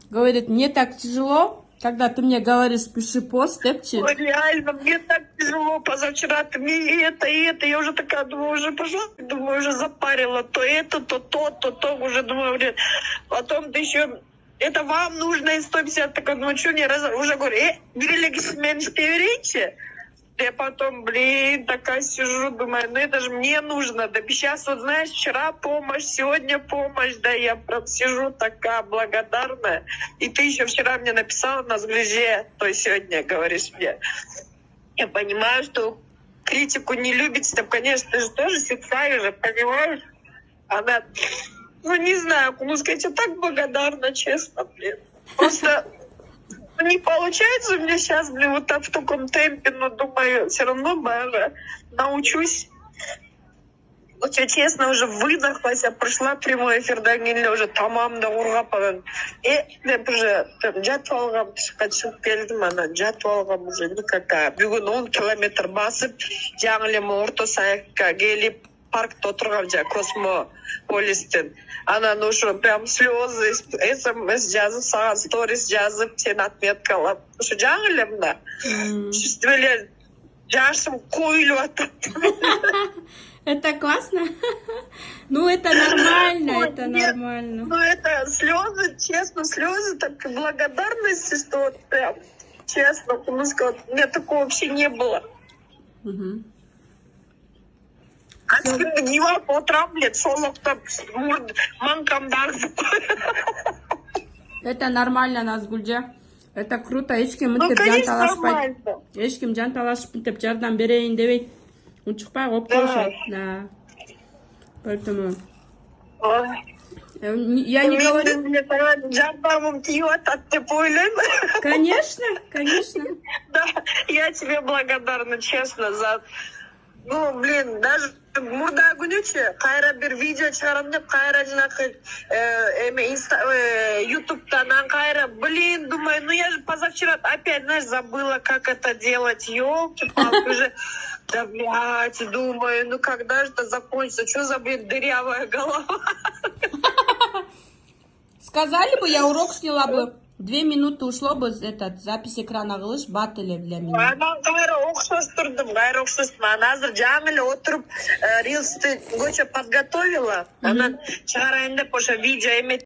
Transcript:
Говорит, мне так тяжело, когда ты мне говоришь, пиши пост, депчи. Ой, реально, мне так тяжело. Позавчера ты мне это. Я уже такая, думаю, уже пошла, думаю, уже запарила. То это, то то, то то. Уже думаю, блин. Потом ты еще... Это вам нужно и 150. Такая, ну что мне уже говорю, берелегісімен істей. Я потом, блин, такая сижу, думаю, ну это же мне нужно. Да сейчас, вот знаешь, вчера помощь, сегодня помощь, да, я прям сижу такая благодарная. И ты еще вчера мне написала на сгрыже, то есть сегодня говоришь мне. Я понимаю, что критику не любите, там, конечно, ты же тоже сексай же, понимаешь? Она, ну не знаю, ну сказать, я так благодарна, честно, блин. Просто... Не получается у меня сейчас, блин, вот так в таком темпе, но думаю, все равно боже, научусь. Вот я честно уже выдохлась, я прошла прямой эфирден кейін уже тамамда ургап алган. Деп уже жатып алгам, чыгып келдим, анан жатып алгам уже никакая. Бүгүн 10 километр басып, жаңы эле орто саякка келип, паркта отургам жа Космополистен. Анан ушу прям слезы, смс жазып, сага сторис жазып, сени отметкалап. Ушу жаңы эле мына. Чувствую эле жашым коюлуп атат. Это классно? Ну, это нормально, это нормально. Ну, это слезы, честно, слезы, так благодарности, что вот прям, честно, потому что у меня такого вообще не было. А теперь не по утрам, блядь, шолоктап, манкамды агызып. Это нормально, Назгулжа. Это круто. Эчким Ну, мынтип жан конечно, талашпайт. нормально. Эчким жан талашып мынтип жардам берейин дебейт. Унчукпай коюп коюшат. Да. Поэтому... Ой. Я не говорю... Жардамым тиіп атат деп ойлаймын. Конечно, конечно. Да, я тебе благодарна, честно, за... Ну, блин, даже мурда күнүчү кайра бир видео чыгарам деп кайра жанакы ютубтан кайра, блин, думаю, ну я же позавчера опять, знаешь, забыла, как это делать, ёлки-палки, уже, да, блядь, думаю, ну когда же это закончится, что за, блин, дырявая голова? Сказали бы, я урок сняла бы. 2 минуты ушло бы этот запись экрана кылыш баттеле для меня. Анан кайра окшош турдум, анан азыр жаңы эле отуруп рилсти көчө подготовила, анан чыгарайын деп ошо видео эметип